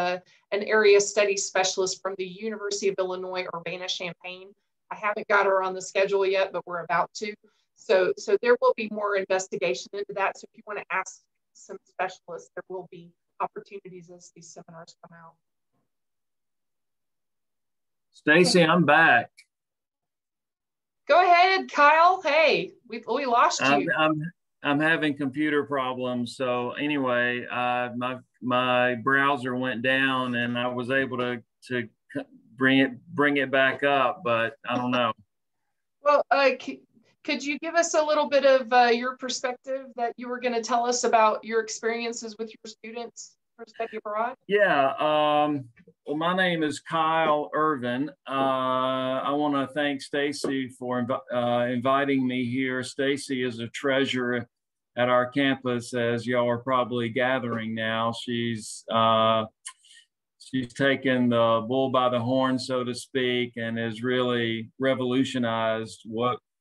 an area studies specialist from the University of Illinois, Urbana-Champaign. I haven't got her on the schedule yet, but we're about to. So there will be more investigation into that. So if you want to ask some specialists, there will be opportunities as these seminars come out. Stacy, I'm back. Go ahead, Kyle. Hey, we lost you. I'm having computer problems. So anyway, my browser went down and I was able to bring it back up, but I don't know. Well, could you give us a little bit of your perspective that you were going to tell us about your experiences with your students for study abroad? Yeah, well, my name is Kyle Irvin. I want to thank Stacy for inviting me here. Stacy is a treasure at our campus, as y'all are probably gathering now. She's taken the bull by the horn, so to speak, and has really revolutionized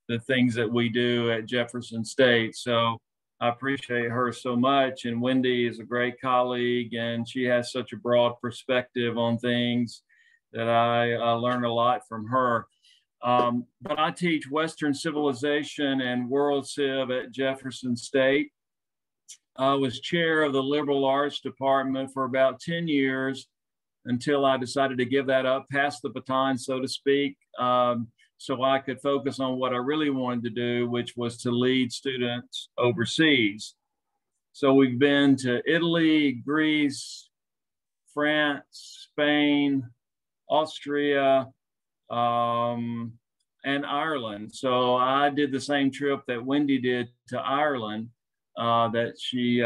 the things that we do at Jefferson State. So I appreciate her so much. And Wendy is a great colleague, and she has such a broad perspective on things that I learned a lot from her. But I teach Western Civilization and World Civ at Jefferson State. I was chair of the Liberal Arts Department for about 10 years until I decided to give that up, pass the baton, so to speak, so I could focus on what I really wanted to do, which was to lead students overseas. So we've been to Italy, Greece, France, Spain, Austria, and Ireland. So I did the same trip that Wendy did to Ireland that she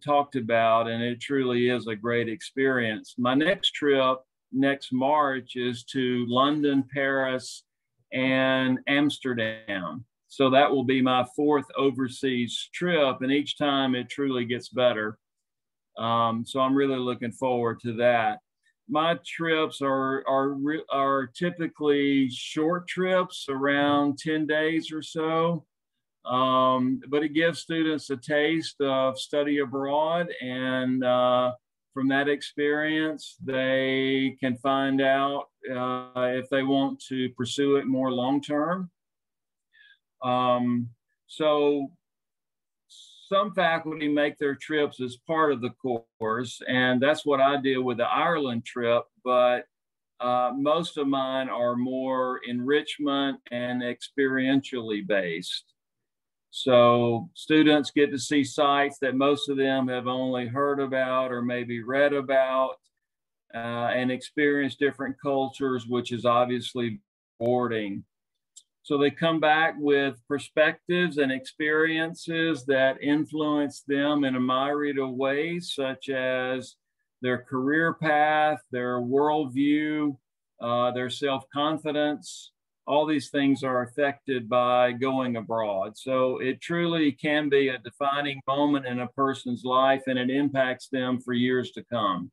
talked about, and it truly is a great experience. My next trip next March is to London, Paris, and Amsterdam. So that will be my 4th overseas trip, and each time it truly gets better. So I'm really looking forward to that. My trips are typically short trips, around 10 days or so. But it gives students a taste of study abroad, and from that experience, they can find out if they want to pursue it more long-term. So some faculty make their trips as part of the course, and that's what I did with the Ireland trip, but most of mine are more enrichment and experientially based. So students get to see sites that most of them have only heard about or maybe read about, and experience different cultures, which is obviously rewarding. So they come back with perspectives and experiences that influence them in a myriad of ways, such as their career path, their worldview, their self-confidence. All these things are affected by going abroad. So it truly can be a defining moment in a person's life, and it impacts them for years to come.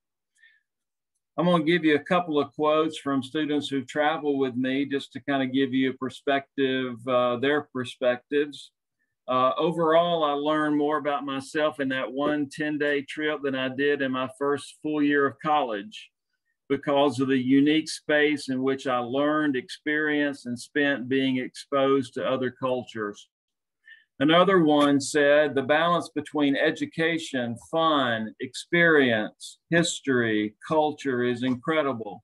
I'm going to give you a couple of quotes from students who've traveled with me just to kind of give you a perspective, their perspectives. Overall, I learned more about myself in that one 10-day trip than I did in my first full year of college, because of the unique space in which I learned, experienced, and spent being exposed to other cultures. Another one said, the balance between education, fun, experience, history, culture is incredible.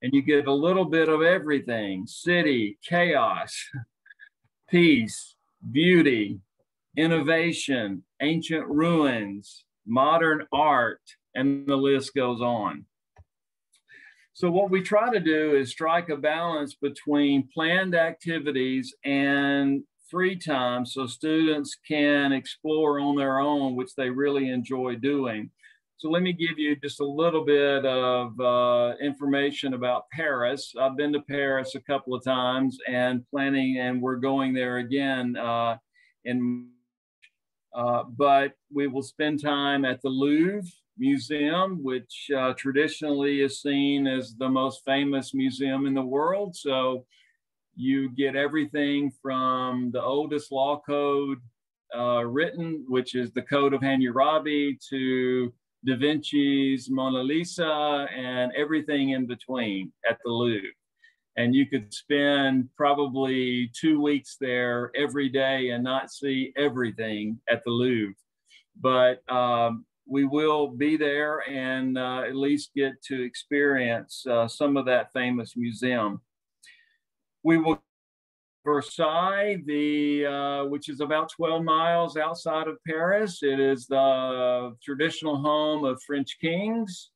And you get a little bit of everything: city, chaos, peace, beauty, innovation, ancient ruins, modern art, and the list goes on. So what we try to do is strike a balance between planned activities and free time so students can explore on their own, which they really enjoy doing. So let me give you just a little bit of information about Paris. I've been to Paris a couple of times and we're going there again but we will spend time at the Louvre Museum, which traditionally is seen as the most famous museum in the world. So you get everything from the oldest law code written, which is the Code of Hammurabi, to Da Vinci's Mona Lisa, and everything in between at the Louvre. And you could spend probably 2 weeks there every day and not see everything at the Louvre. But we will be there and at least get to experience some of that famous museum. We will Versailles, which is about 12 miles outside of Paris. It is the traditional home of French kings,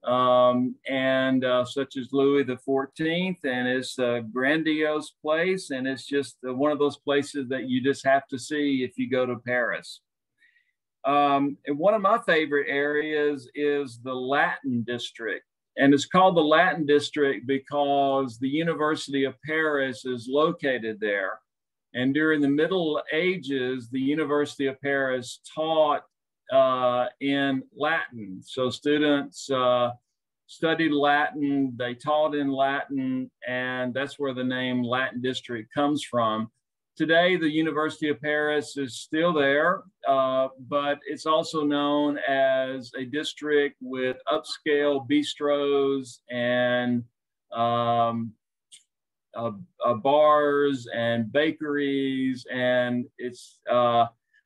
such as Louis XIV, and it's a grandiose place, and it's just one of those places that you just have to see if you go to Paris. And one of my favorite areas is the Latin district. And it's called the Latin district because the University of Paris is located there. And during the Middle Ages, the University of Paris taught in Latin. So students studied Latin, they taught in Latin, and that's where the name Latin district comes from. Today, the University of Paris is still there, but it's also known as a district with upscale bistros and bars and bakeries. And it's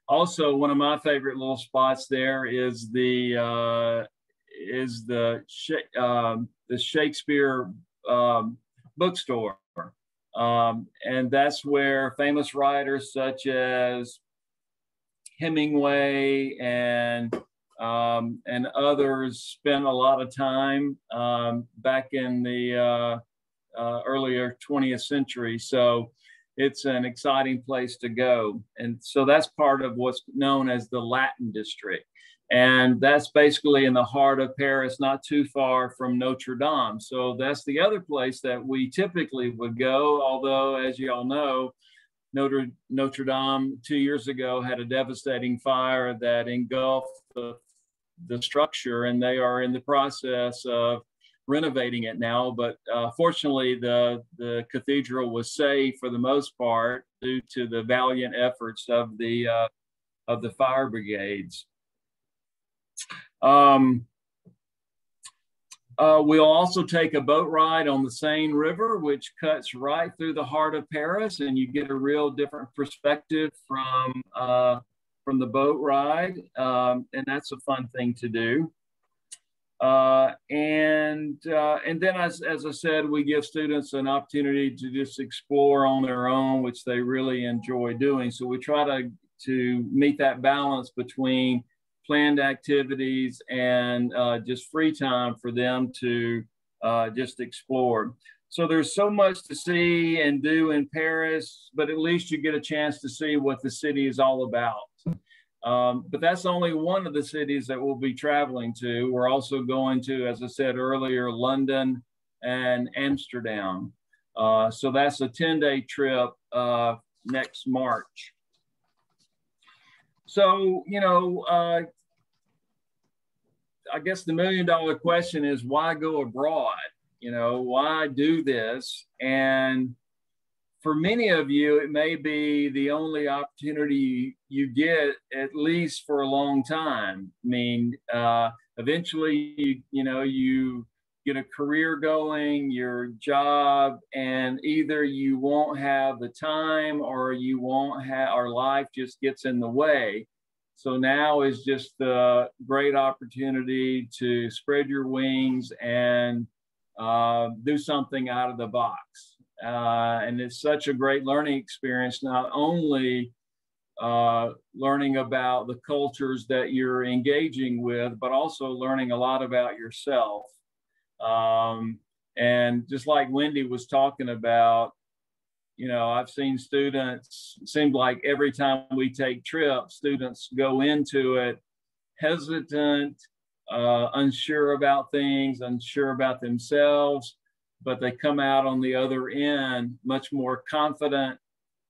also one of my favorite little spots there is the Shakespeare bookstore. And that's where famous writers such as Hemingway and others spent a lot of time back in the earlier 20th century. So it's an exciting place to go. And so that's part of what's known as the Latin district. And that's basically in the heart of Paris, not too far from Notre Dame. So that's the other place that we typically would go. Although, as you all know, Notre Dame 2 years ago had a devastating fire that engulfed the structure, and they are in the process of renovating it now. But fortunately, the cathedral was saved for the most part due to the valiant efforts of the fire brigades. We'll also take a boat ride on the Seine River, which cuts right through the heart of Paris, and you get a real different perspective from the boat ride, and that's a fun thing to do. And then, as I said, we give students an opportunity to just explore on their own, which they really enjoy doing. So we try to meet that balance between planned activities and just free time for them to just explore. So there's so much to see and do in Paris, but at least you get a chance to see what the city is all about. But that's only one of the cities that we'll be traveling to. We're also going to, as I said earlier, London and Amsterdam. So that's a 10-day trip next March. So, you know, I guess the million-dollar question is, why go abroad? You know, why do this? And for many of you, it may be the only opportunity you get, at least for a long time. I mean, eventually, you get a career going, your job, and either you won't have the time or you won't have, or life just gets in the way. So now is just a great opportunity to spread your wings and do something out of the box. And it's such a great learning experience, not only learning about the cultures that you're engaging with, but also learning a lot about yourself. And just like Wendy was talking about, you know, I've seen students, it seems like every time we take trips, students go into it hesitant, unsure about things, unsure about themselves, but they come out on the other end much more confident,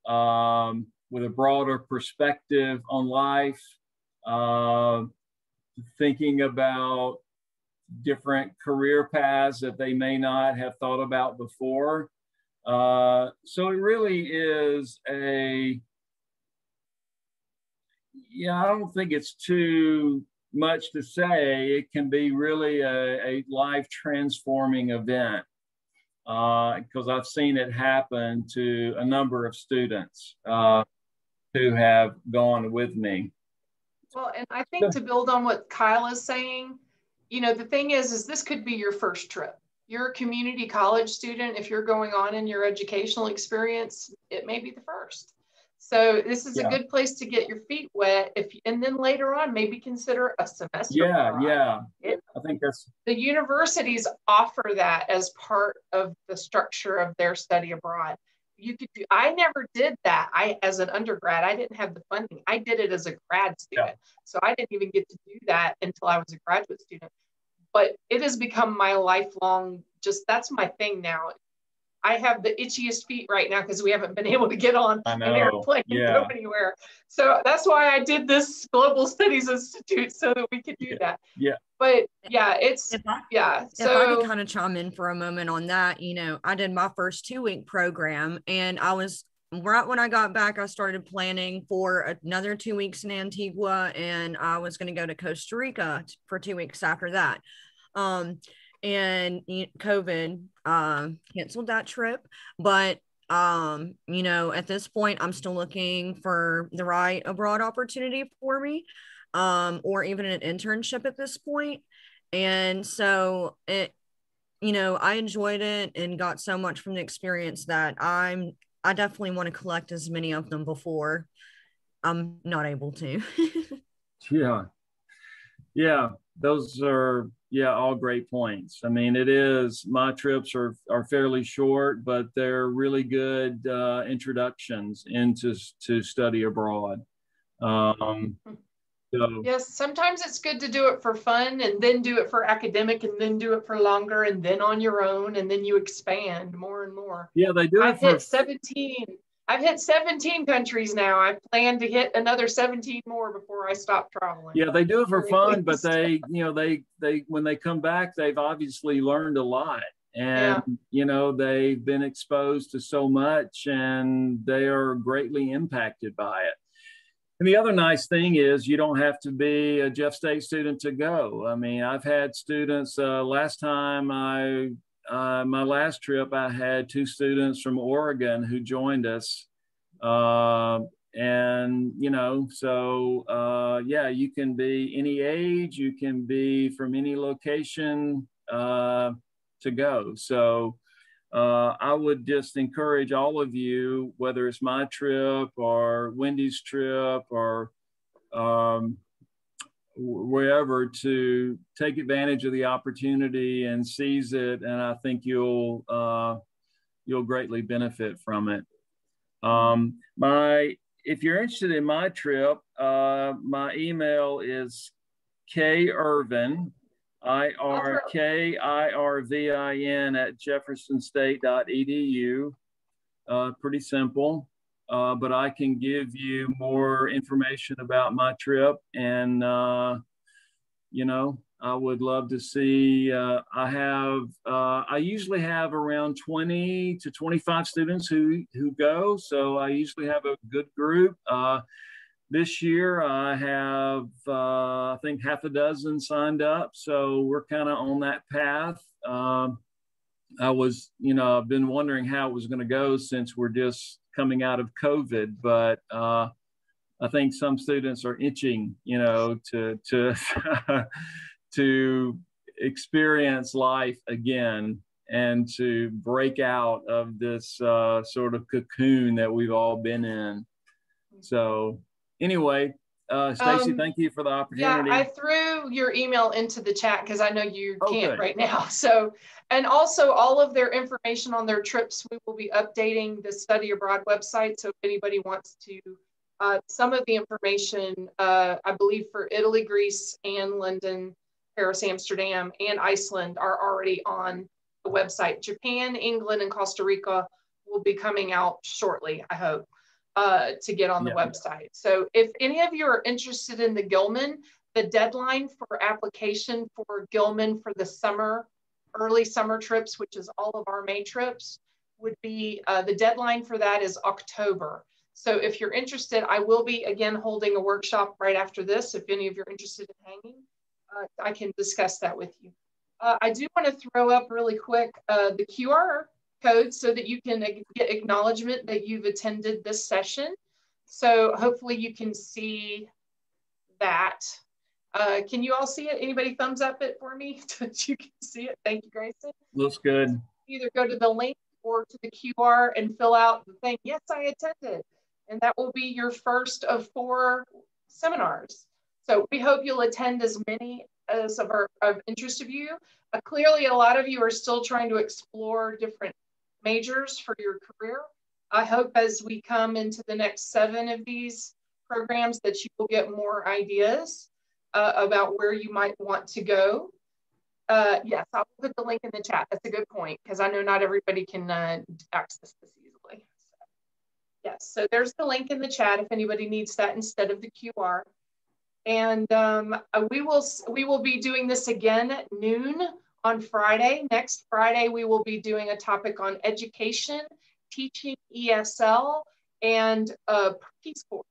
with a broader perspective on life, thinking about different career paths that they may not have thought about before. So it really is I don't think it's too much to say. It can be really a life transforming event, because I've seen it happen to a number of students who have gone with me. Well, and I think to build on what Kyle is saying, you know, the thing is this could be your first trip. You're a community college student. If you're going on in your educational experience, it may be the first. So this is a good place to get your feet wet. And then later on, maybe consider a semester. I think that's. The universities offer that as part of the structure of their study abroad. you could do, I never did that. As an undergrad, I didn't have the funding. I did it as a grad student. So I didn't even get to do that until I was a graduate student. But it has become my lifelong, that's my thing now. I have the itchiest feet right now because we haven't been able to get on an airplane and go anywhere. So that's why I did this Global Studies Institute, so that we could do that. Yeah. But yeah, if I could kind of chime in for a moment on that, I did my first 2-week program, and I was right when I got back, I started planning for another 2 weeks in Antigua, and I was going to go to Costa Rica for 2 weeks after that. And COVID canceled that trip, but at this point I'm still looking for the right abroad opportunity for me, or even an internship at this point. And so I enjoyed it and got so much from the experience that I definitely want to collect as many of them before I'm not able to. Yeah, those are all great points. I mean, my trips are fairly short, but they're really good introductions into study abroad. Yes, sometimes it's good to do it for fun, and then do it for academic, and then do it for longer, and then on your own, and then you expand more and more. Yeah, they do. I've hit 17 countries now. I plan to hit another 17 more before I stop traveling. Yeah, they do it for fun, but they when they come back, they've obviously learned a lot. And, they've been exposed to so much, and they are greatly impacted by it. And the other nice thing is you don't have to be a Jeff State student to go. I mean, I've had students, last time my last trip, I had 2 students from Oregon who joined us. And, you can be any age, you can be from any location to go. So I would just encourage all of you, whether it's my trip or Wendy's trip or wherever, to take advantage of the opportunity and seize it. And I think you'll greatly benefit from it. If you're interested in my trip, my email is kirvin, IRKIRVIN @jeffersonstate.edu. Pretty simple. But I can give you more information about my trip, and I would love to see. I usually have around 20 to 25 students who go, so I usually have a good group. This year I have I think half a dozen signed up, so we're kind of on that path. I've been wondering how it was going to go since we're just coming out of COVID, but I think some students are itching, to to experience life again and to break out of this sort of cocoon that we've all been in. So anyway, Stacy, thank you for the opportunity. Yeah, I threw your email into the chat because I know you can't right now. So, and also all of their information on their trips, we will be updating the Study Abroad website. So if anybody wants to, some of the information, I believe for Italy, Greece, and London, Paris, Amsterdam, and Iceland are already on the website. Japan, England, and Costa Rica will be coming out shortly, I hope. To get on the website. So if any of you are interested in the Gilman, the deadline for application for Gilman for the early summer trips, which is all of our May trips, would be, the deadline for that is October. So if you're interested, I will be again holding a workshop right after this. If any of you are interested in hanging, I can discuss that with you. I do want to throw up really quick the QR code so that you can get acknowledgement that you've attended this session. So hopefully you can see that. Can you all see it? Anybody thumbs up it for me so that you can see it? Thank you, Grayson. Looks good. Either go to the link or to the QR and fill out the thing. Yes, I attended. And that will be your first of 4 seminars. So we hope you'll attend as many as of interest of you. Clearly, a lot of you are still trying to explore different majors for your career. I hope as we come into the next 7 of these programs that you will get more ideas about where you might want to go. Yes, I'll put the link in the chat. That's a good point, because I know not everybody can access this easily. So, yes, so there's the link in the chat if anybody needs that instead of the QR. And we will be doing this again at noon on Friday. Next Friday, we will be doing a topic on education, teaching ESL, and Peace Corps.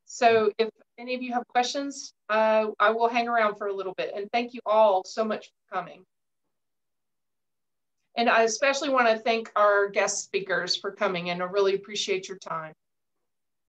So if any of you have questions, I will hang around for a little bit. And thank you all so much for coming. And I especially want to thank our guest speakers for coming, and I really appreciate your time.